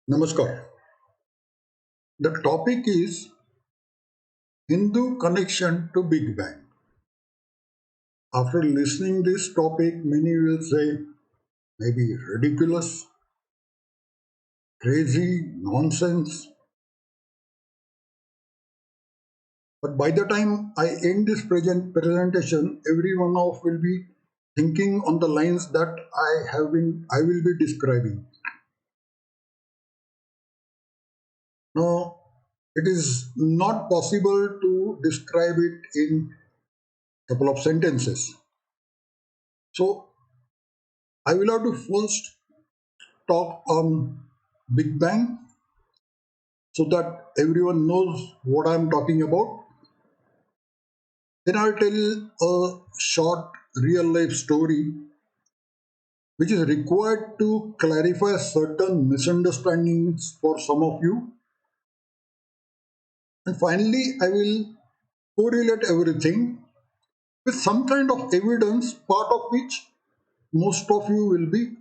Namaskar. The topic is Hindu connection to Big Bang. After listening this topic, many will say maybe ridiculous, crazy, nonsense. But by the time I end this presentation, every one of will be thinking on the lines that I will be describing. Now, it is not possible to describe it in a couple of sentences. So I will have to first talk on Big Bang so that everyone knows what I'm talking about. Then I'll tell a short real life story which is required to clarify certain misunderstandings for some of you. And finally, I will correlate everything with some kind of evidence, part of which most of you will be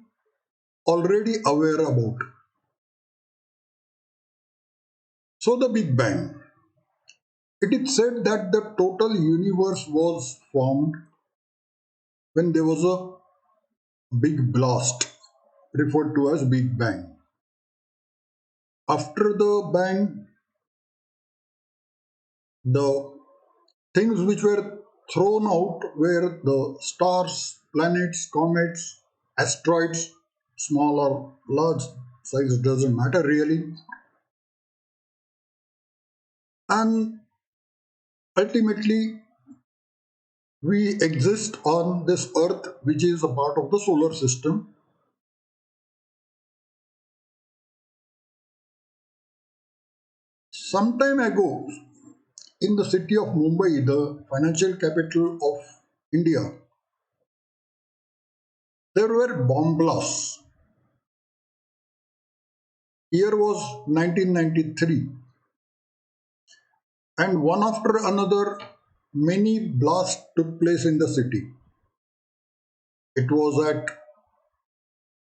already aware about. So, the Big Bang. It is said that the total universe was formed when there was a big blast, referred to as Big Bang. After the bang, the things which were thrown out were the stars, planets, comets, asteroids, small or large size doesn't matter really, and ultimately we exist on this earth which is a part of the solar system. Some time ago, in the city of Mumbai, the financial capital of India, there were bomb blasts. Year was 1993, and one after another, many blasts took place in the city. It was at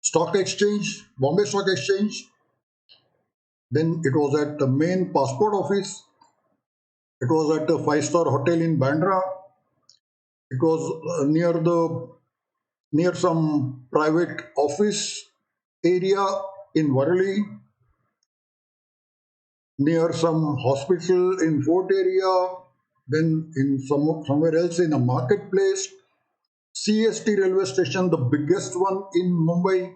Stock Exchange, Bombay Stock Exchange, then it was at the main passport office, it was at the five-star hotel in Bandra, it was near some private office area in Worli, near some hospital in Fort area, then in somewhere else in a marketplace, CST railway station, the biggest one in Mumbai.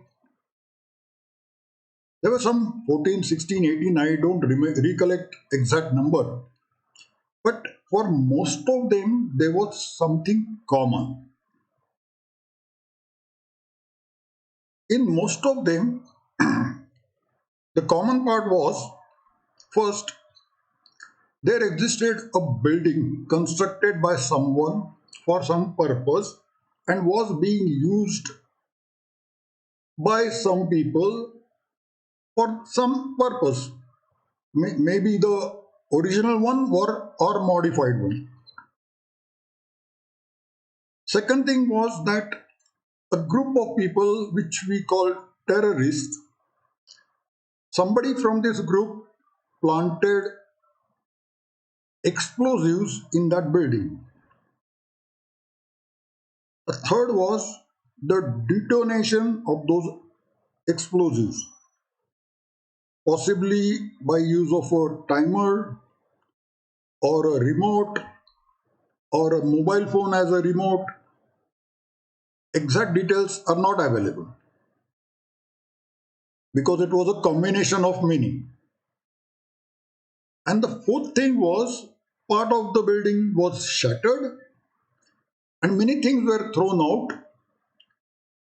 There were some 14, 16, 18, I don't recollect exact number. But for most of them, there was something common. In most of them, the common part was first, there existed a building constructed by someone for some purpose and was being used by some people for some purpose. Maybe the original one or modified one. Second thing was that a group of people which we call terrorists, somebody from this group planted explosives in that building. A third was the detonation of those explosives, possibly by use of a timer or a remote or a mobile phone as a remote. Exact details are not available because it was a combination of many. And the fourth thing was part of the building was shattered and many things were thrown out,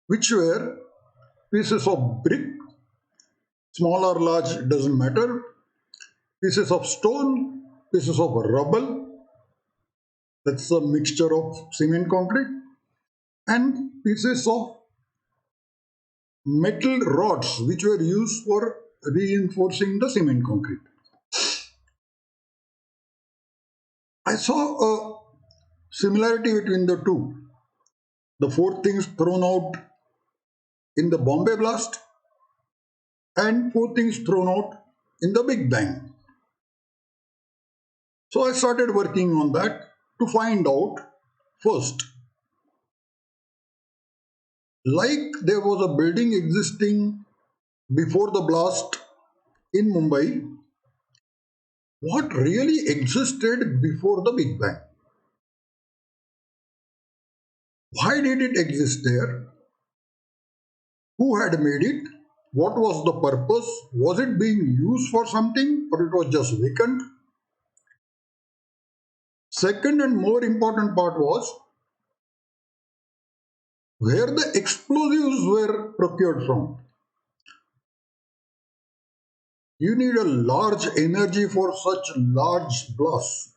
which were pieces of brick, small or large, doesn't matter, pieces of stone, pieces of rubble, that's a mixture of cement concrete, and pieces of metal rods which were used for reinforcing the cement concrete. I saw a similarity between the two. The four things thrown out in the Bombay blast and four things thrown out in the Big Bang. So I started working on that to find out first, like there was a building existing before the blast in Mumbai, what really existed before the Big Bang? Why did it exist there? Who had made it? What was the purpose? Was it being used for something or it was just vacant? Second and more important part was where the explosives were procured from. You need a large energy for such large blasts.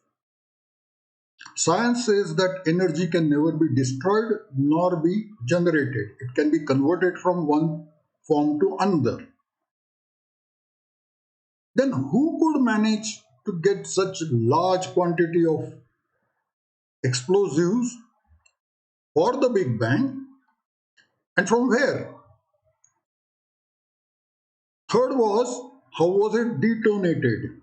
Science says that energy can never be destroyed nor be generated. It can be converted from one form to another. Then who could manage to get such large quantity of explosives for the Big Bang and from where? Third was how was it detonated?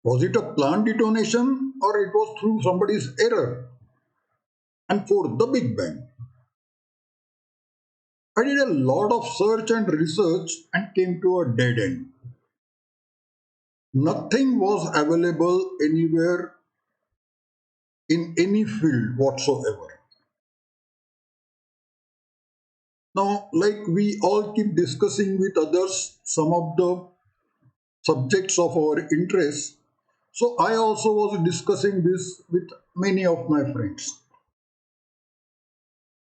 Was it a planned detonation or it was through somebody's error? And fourth, the Big Bang. I did a lot of search and research and came to a dead end. Nothing was available anywhere in any field whatsoever. Now, like we all keep discussing with others some of the subjects of our interest, so I also was discussing this with many of my friends.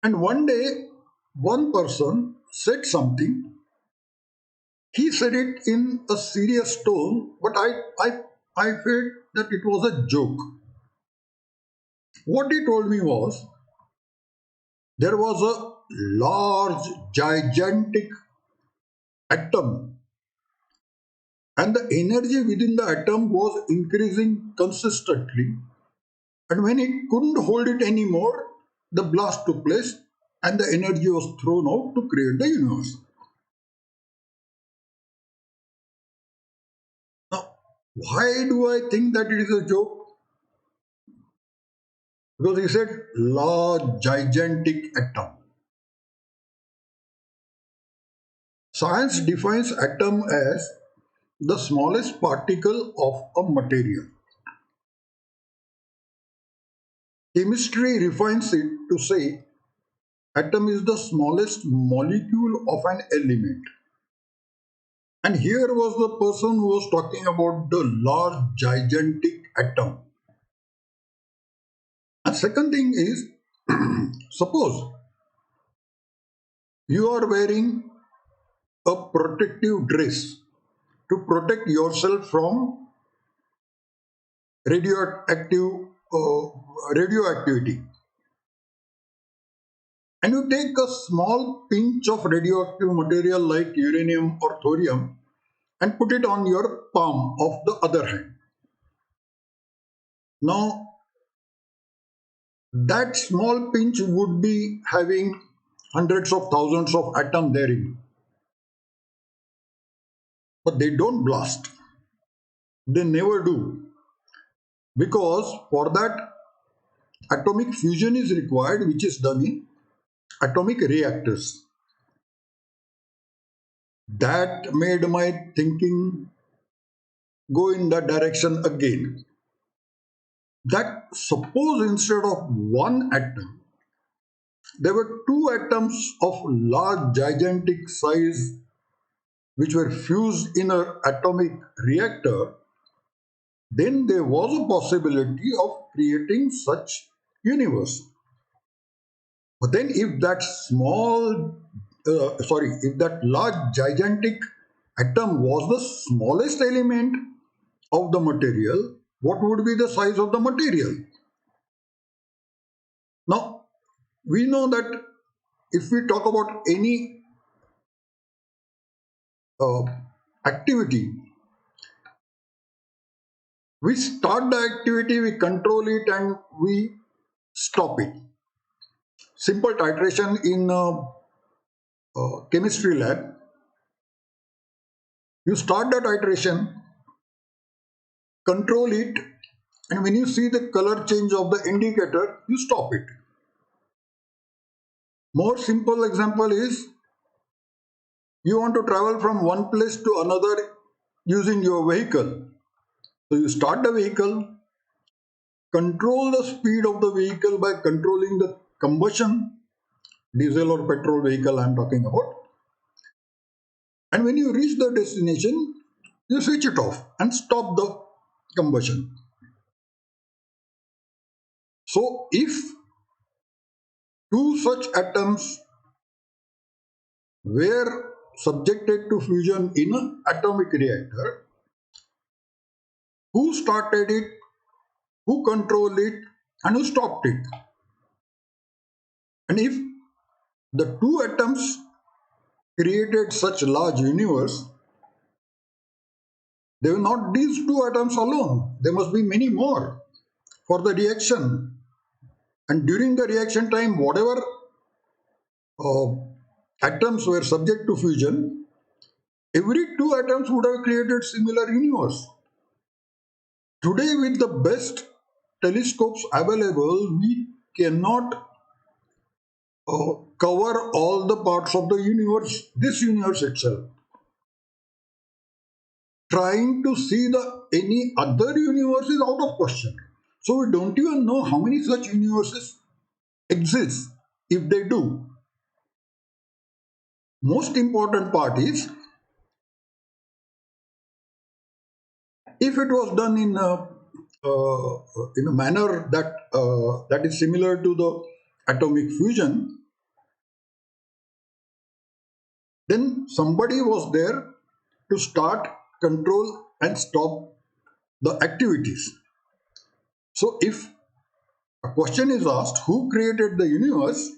And one day, one person said something. He said it in a serious tone, but I felt that it was a joke. What he told me was there was a large, gigantic atom, and the energy within the atom was increasing consistently. And when it couldn't hold it anymore, the blast took place and the energy was thrown out to create the universe. Now, why do I think that it is a joke? Because he said large, gigantic atom. Science defines atom as the smallest particle of a material. Chemistry refines it to say atom is the smallest molecule of an element. And here was the person who was talking about the large, gigantic atom. And second thing is, suppose you are wearing a protective dress to protect yourself from radioactive radioactivity, and you take a small pinch of radioactive material like uranium or thorium and put it on your palm of the other hand. Now, that small pinch would be having hundreds of thousands of atoms therein, but they don't blast. They never do because for that atomic fusion is required, which is done in atomic reactors. That made my thinking go in that direction again. That suppose instead of one atom, there were two atoms of large gigantic size which were fused in an atomic reactor, then there was a possibility of creating such universe. But then if that if that large gigantic atom was the smallest element of the material, what would be the size of the material? Now, we know that if we talk about any uh, activity, we start the activity, we control it, and we stop it. Simple titration in a chemistry lab. You start that iteration, control it, and when you see the color change of the indicator, you stop it. More simple example is you want to travel from one place to another using your vehicle. So you start the vehicle, control the speed of the vehicle by controlling the combustion, diesel or petrol vehicle I'm talking about. And when you reach the destination, you switch it off and stop the combustion. So if two such atoms were subjected to fusion in an atomic reactor, who started it, who controlled it, and who stopped it? And if the two atoms created such large universe, they were not these two atoms alone. There must be many more for the reaction. And during the reaction time, whatever uh, atoms were subject to fusion, every two atoms would have created similar universe. Today, with the best telescopes available, we cannot cover all the parts of the universe, this universe itself. Trying to see the any other universe is out of question. So we don't even know how many such universes exist. If they do, most important part is if it was done in a manner that is similar to the atomic fusion, then somebody was there to start, control, and stop the activities. So if a question is asked, who created the universe?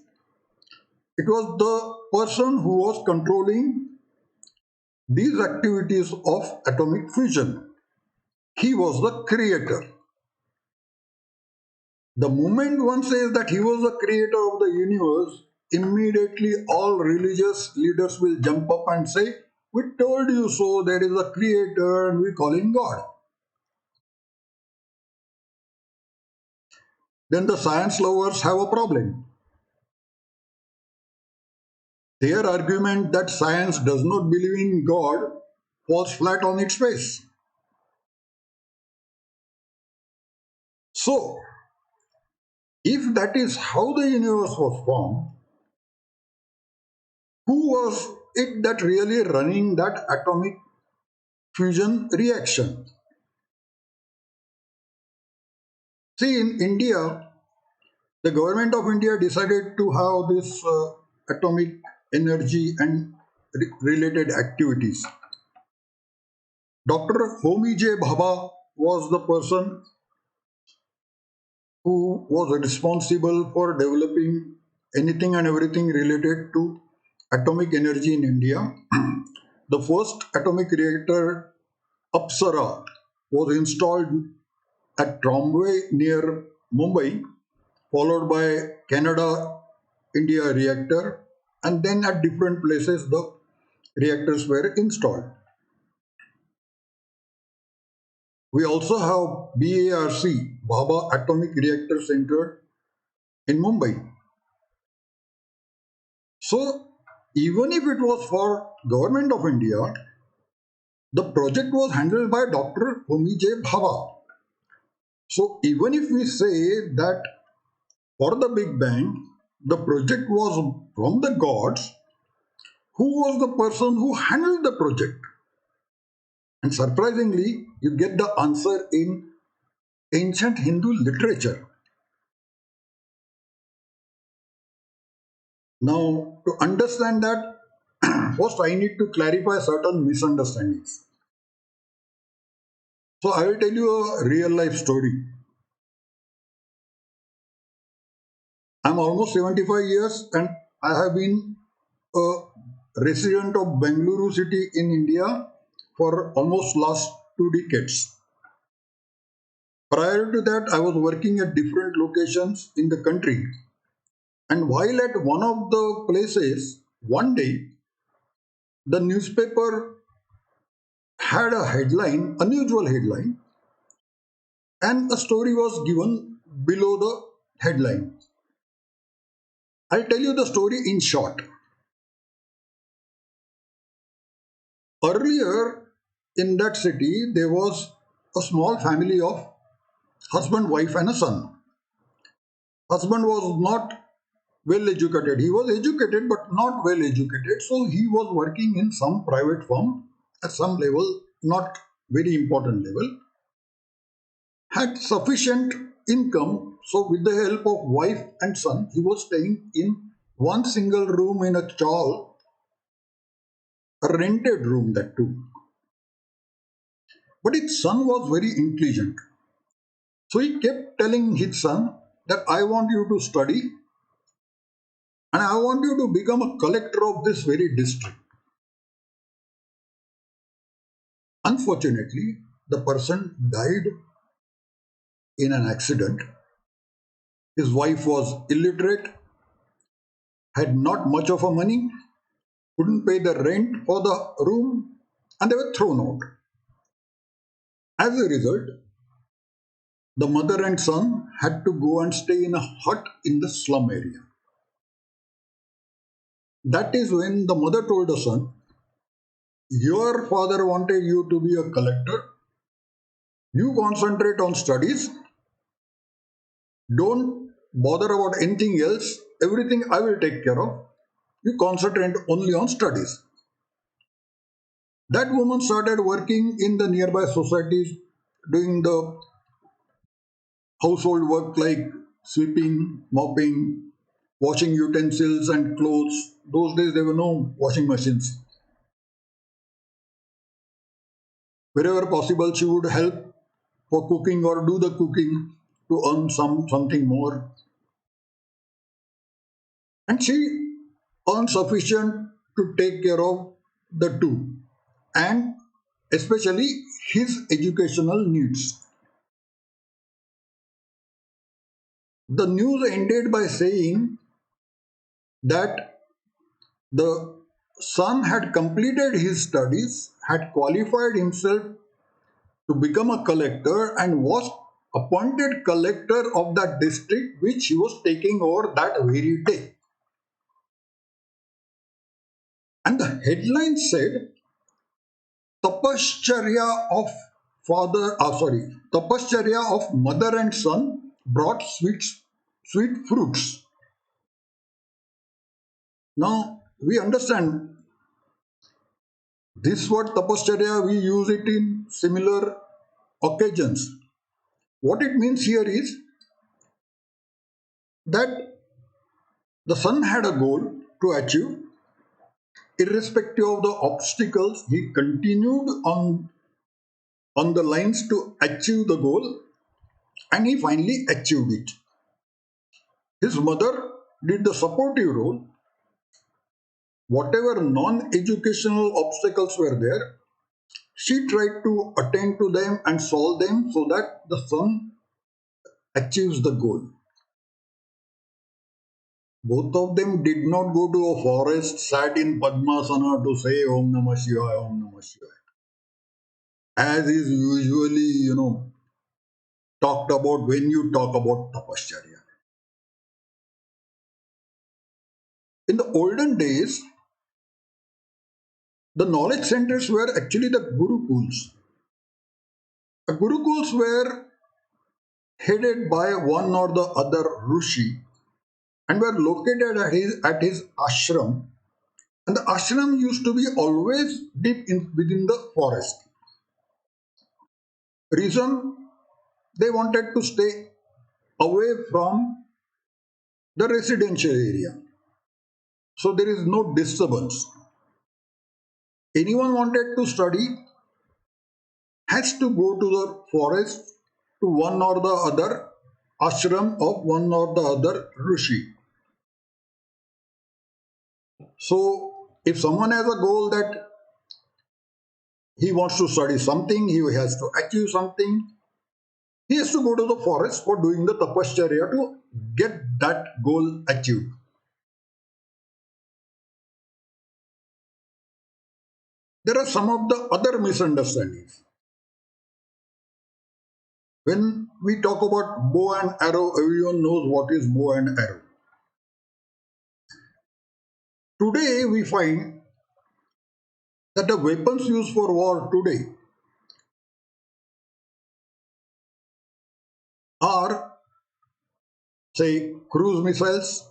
It was the person who was controlling these activities of atomic fusion. He was the creator. The moment one says that he was the creator of the universe, immediately all religious leaders will jump up and say, "We told you so, there is a creator and we call him God." Then the science lovers have a problem. Their argument that science does not believe in God falls flat on its face. So, if that is how the universe was formed, who was it that really running that atomic fusion reaction? See, in India, the government of India decided to have this atomic energy and related activities. Dr. Homi J. Bhabha was the person who was responsible for developing anything and everything related to atomic energy in India. The first atomic reactor, Apsara, was installed at Bombay near Mumbai, followed by Canada India reactor, and then at different places the reactors were installed. We also have BARC, Bhabha Atomic Reactor Center in Mumbai. So even if it was for government of India, the project was handled by Dr. Homi J. Bhabha. So even if we say that for the Big Bang, the project was from the gods, who was the person who handled the project? And surprisingly, you get the answer in ancient Hindu literature. Now, to understand that, first I need to clarify certain misunderstandings. So, I will tell you a real life story. I'm almost 75 years and I have been a resident of Bengaluru city in India for almost last 2 decades. Prior to that, I was working at different locations in the country. And while at one of the places, one day, the newspaper had a headline, unusual headline, and a story was given below the headline. I'll tell you the story in short. Earlier in that city, there was a small family of husband, wife, and a son. Husband was not well educated. He was educated but not well educated. So he was working in some private firm at some level, not very important level, had sufficient income. So with the help of wife and son, he was staying in one single room in a chawl, a rented room that too. But his son was very intelligent. So he kept telling his son that I want you to study and I want you to become a collector of this very district. Unfortunately, the person died in an accident. His wife was illiterate, had not much of a money, couldn't pay the rent for the room, and they were thrown out. As a result, the mother and son had to go and stay in a hut in the slum area. That is when the mother told the son, your father wanted you to be a collector. You concentrate on studies. Don't bother about anything else. Everything I will take care of. You concentrate only on studies. That woman started working in the nearby societies, doing the household work like sweeping, mopping, washing utensils and clothes. Those days there were no washing machines. Wherever possible, she would help for cooking or do the cooking to earn something more. And she earned sufficient to take care of the two and especially his educational needs. The news ended by saying that the son had completed his studies, had qualified himself to become a collector, and was appointed collector of that district which he was taking over that very day. And the headline said, Tapasya of Tapasya of mother and son brought sweet fruits. Now we understand this word tapasya, we use it in similar occasions. What it means here is that the son had a goal to achieve. Irrespective of the obstacles, he continued on the lines to achieve the goal and he finally achieved it. His mother did the supportive role. Whatever non educational obstacles were there, she tried to attend to them and solve them so that the son achieves the goal. Both of them did not go to a forest, sat in Padmasana to say Om Namah Shivaya, Om Namah Shivaya. As is usually, talked about when you talk about tapasya. In the olden days, the knowledge centers were actually the gurukuls. The gurukuls were headed by one or the other rishi and were located at his ashram. And the ashram used to be always deep within the forest. Reason, they wanted to stay away from the residential area. So there is no disturbance. Anyone wanted to study has to go to the forest to one or the other ashram of one or the other rishi. So if someone has a goal that he wants to study something, he has to achieve something, he has to go to the forest for doing the tapasya to get that goal achieved. There are some of the other misunderstandings. When we talk about bow and arrow, everyone knows what is bow and arrow. Today, we find that the weapons used for war today are, say, cruise missiles,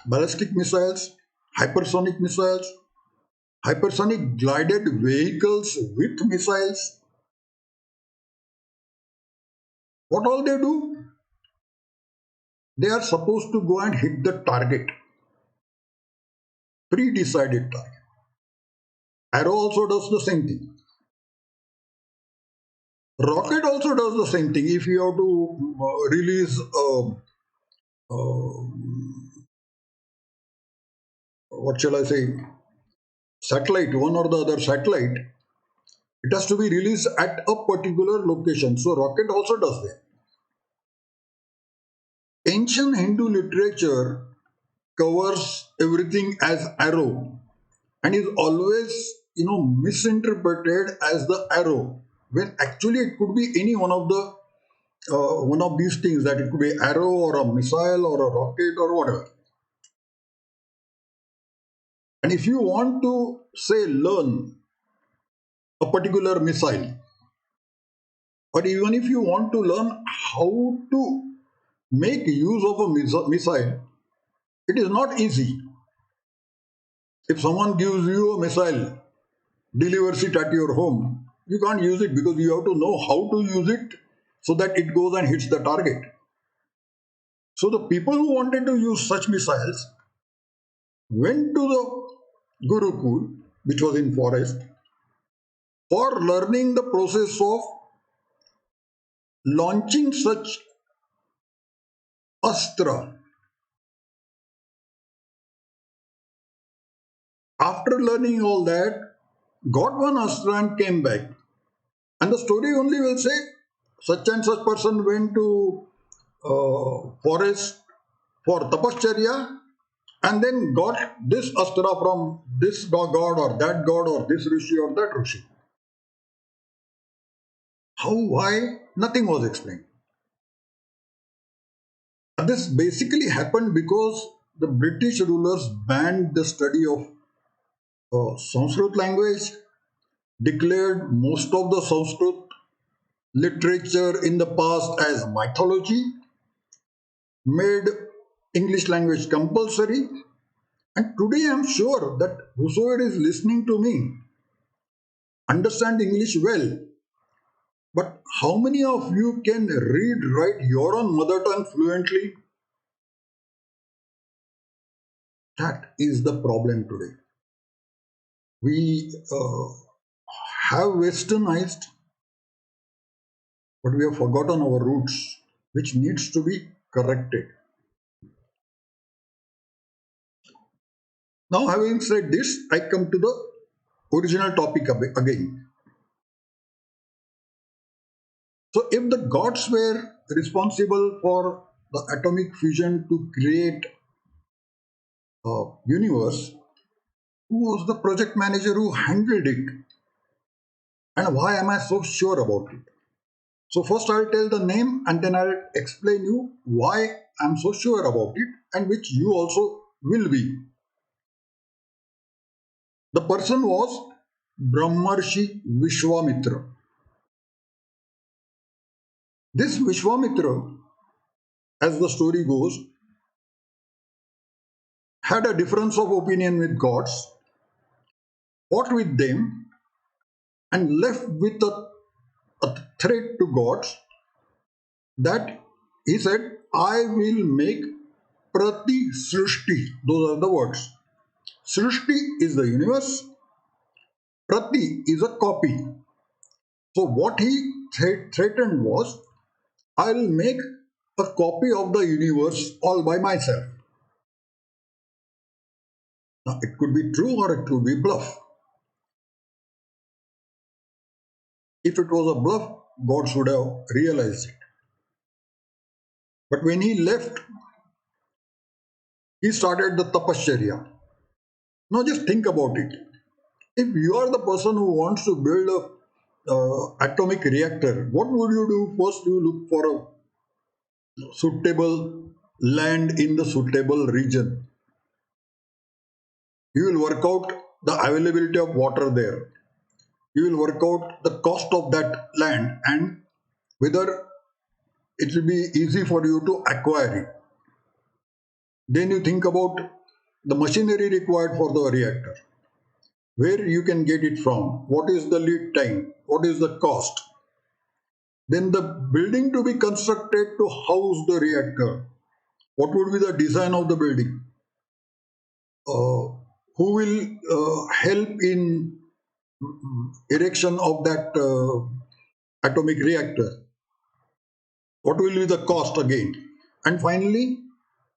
ballistic missiles, hypersonic missiles, hypersonic glided vehicles with missiles. What all they do? They are supposed to go and hit the target, pre-decided target. Arrow also does the same thing. Rocket also does the same thing. If you have to release what shall I say, satellite, one or the other satellite, it has to be released at a particular location. So rocket also does that. Ancient Hindu literature covers everything as arrow and is always, misinterpreted as the arrow, when actually it could be any one of these things, that it could be arrow or a missile or a rocket or whatever. And if you want to say learn a particular missile, or even if you want to learn how to make use of a missile, it is not easy. If someone gives you a missile, delivers it at your home, you can't use it because you have to know how to use it so that it goes and hits the target. So the people who wanted to use such missiles went to the Gurukul, which was in forest, for learning the process of launching such astra. After learning all that, got one astra and came back. And the story only will say such and such person went to forest for tapasya and then got this astra from this god or that god or this rishi or that rishi. How, why? Nothing was explained. And this basically happened because the British rulers banned the study of Sanskrit language, declared most of the Sanskrit literature in the past as mythology, made English language compulsory, and today I'm sure that whosoever is listening to me understand English well. But how many of you can read, write your own mother tongue fluently? That is the problem today. We have westernized, but we have forgotten our roots, which needs to be corrected. Now, having said this, I come to the original topic again. So, if the gods were responsible for the atomic fusion to create a universe, who was the project manager who handled it? And why am I so sure about it? So, first I'll tell the name and then I'll explain you why I'm so sure about it and which you also will be. The person was Brahmarshi Vishwamitra. This Vishwamitra, as the story goes, had a difference of opinion with gods, fought with them, and left with a threat to gods that he said, I will make Prati Srishti. Those are the words. Srishti is the universe, Prati is a copy. So, what he threatened was, I'll make a copy of the universe all by myself. Now, it could be true or it could be bluff. If it was a bluff, God should have realized it. But when he left, he started the Tapasya. Now, just think about it. If you are the person who wants to build a atomic reactor, what would you do? First, you look for a suitable land in the suitable region. You will work out the availability of water there. You will work out the cost of that land and whether it will be easy for you to acquire it. Then you think about the machinery required for the reactor, where you can get it from, what is the lead time, what is the cost. Then the building to be constructed to house the reactor, what would be the design of the building, uh, who will help in erection of that atomic reactor, what will be the cost again, and finally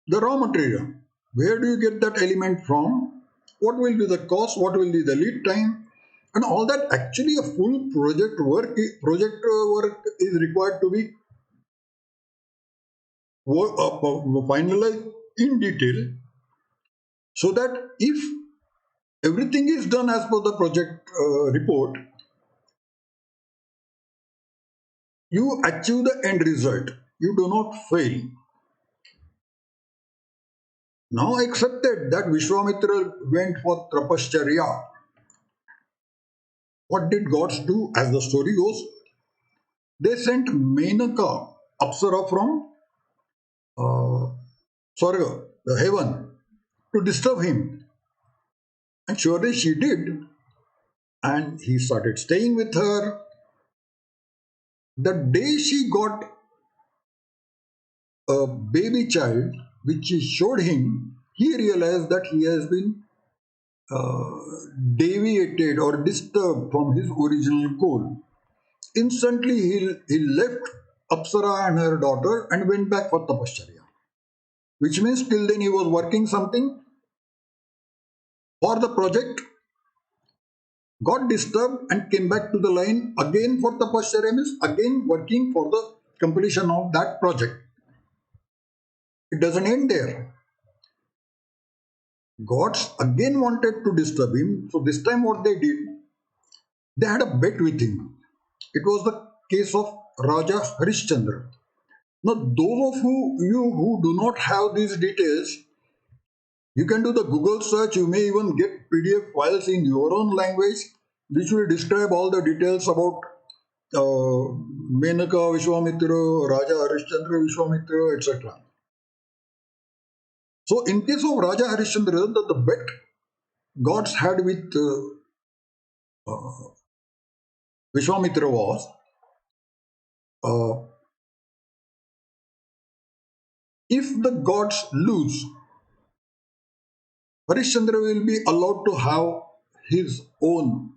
the raw material. Where do you get that element from? What will be the cost? What will be the lead time? And all that actually a full project work is required to be finalized in detail, so that if everything is done as per the project report, you achieve the end result. You do not fail. Now accepted that Vishwamitra went for Tapasya. What did gods do? As the story goes, they sent Menaka, Apsara from uh, Swarga, the heaven, to disturb him. And surely she did. And he started staying with her. The day she got a baby child, which she showed him, he realized that he has been deviated or disturbed from his original goal. Instantly, he left Apsara and her daughter and went back for Tapasya, which means till then he was working something for the project, got disturbed and came back to the line again for Tapasya, means again working for the completion of that project. It doesn't end there. Gods again wanted to disturb him, so this time what they did, they had a bet with him. It was the case of Raja Harishchandra. Now, those of you who do not have these details, you can do the Google search. You may even get PDF files in your own language, which will describe all the details about Menaka Vishwamitra, Raja Harishchandra Vishwamitra, etc. So, in case of Raja Harishchandra, the bet gods had with Vishwamitra was, uh, if the gods lose, Harishchandra will be allowed to have his own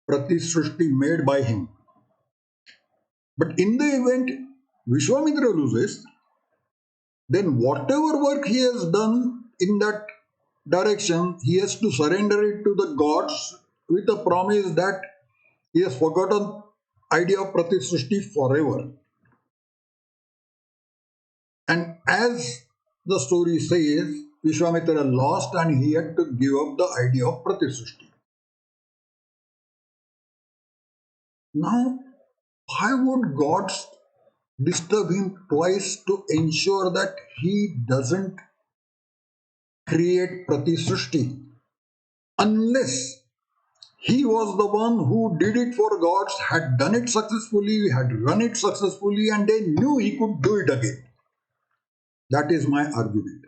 Pratisrushti made by him. But in the event Vishwamitra loses, then whatever work he has done in that direction, he has to surrender it to the gods with a promise that he has forgotten idea of Pratisrushti forever. And as the story says, Vishwamitra lost and he had to give up the idea of Pratisrushti. Now, why would gods disturb him twice to ensure that he doesn't create Pratisrushti? Unless he was the one who did it for gods, had done it successfully, had run it successfully, and they knew he could do it again. That is my argument.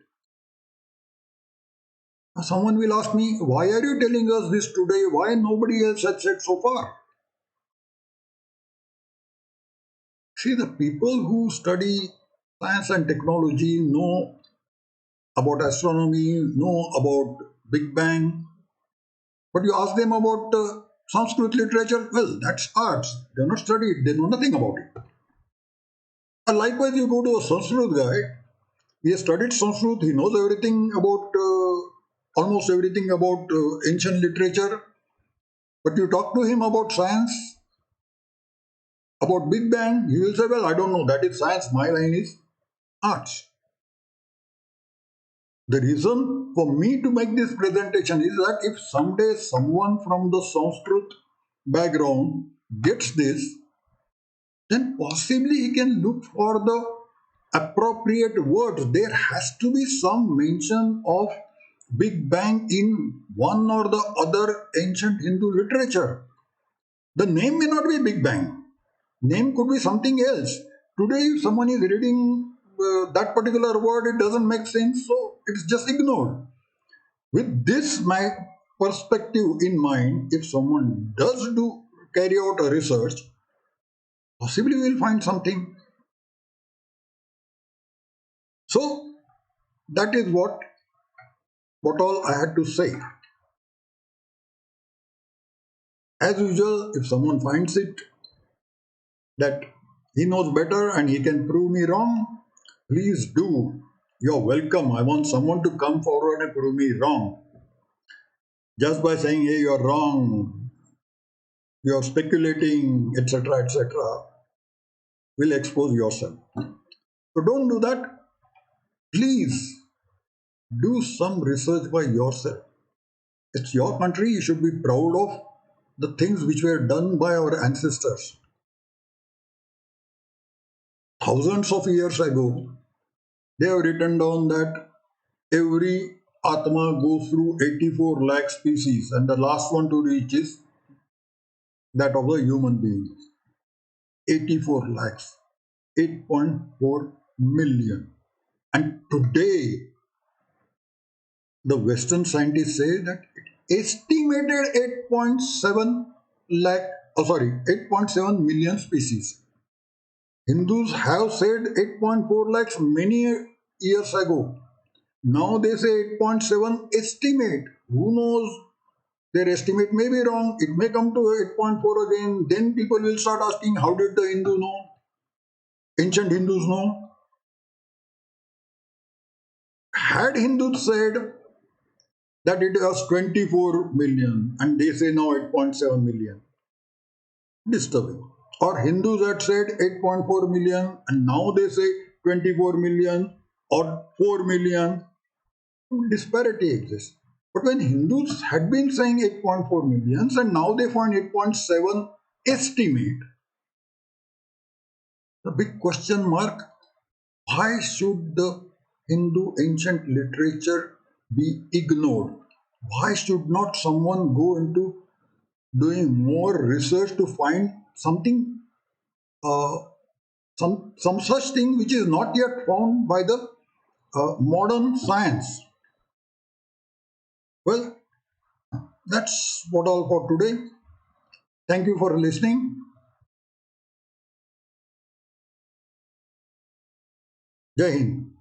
Now, someone will ask me, why are you telling us this today? Why nobody else has said so far? See, the people who study science and technology know about astronomy, know about Big Bang, but you ask them about Sanskrit literature, well, that's arts. They're not studied, they know nothing about it. And likewise, you go to a Sanskrit guy, he has studied Sanskrit, he knows everything about, almost everything about ancient literature, but you talk to him about science, about Big Bang, he will say, well, I don't know, that is science, my line is arts. The reason for me to make this presentation is that if someday someone from the Sanskrit background gets this, then possibly he can look for the appropriate words. There has to be some mention of Big Bang in one or the other ancient Hindu literature. The name may not be Big Bang. Name could be something else. Today, if someone is reading that particular word, it doesn't make sense, so it's just ignored. With this my perspective in mind, if someone does do carry out a research, possibly we'll find something. So that is what all I had to say. As usual, if someone finds it that he knows better and he can prove me wrong, please do. You're welcome. I want someone to come forward and prove me wrong. Just by saying, hey, you're wrong, you're speculating, etc., etc., will expose yourself. So don't do that. Please do some research by yourself. It's your country, you should be proud of the things which were done by our ancestors. Thousands of years ago, they have written down that every Atma goes through 84 lakh species, and the last one to reach is that of the human being. 84 lakhs, 8.4 million. And today, the Western scientists say that it estimated 8.7 lakh, 8.7 million species. Hindus have said 8.4 lakhs many years ago. Now they say 8.7 estimate. Who knows? Their estimate may be wrong. It may come to 8.4 again. Then people will start asking, how did the Hindu know? Ancient Hindus know? Had Hindus said that it was 24 million and they say now 8.7 million, disturbing. Or Hindus had said 8.4 million and now they say 24 million or 4 million, disparity exists. But when Hindus had been saying 8.4 millions and now they find 8.7 estimate, the big question mark, why should the Hindu ancient literature be ignored? Why should not someone go into doing more research to find something, uh, some such thing which is not yet found by the modern science? Well, that's what all for today. Thank you for listening. Jai Hind.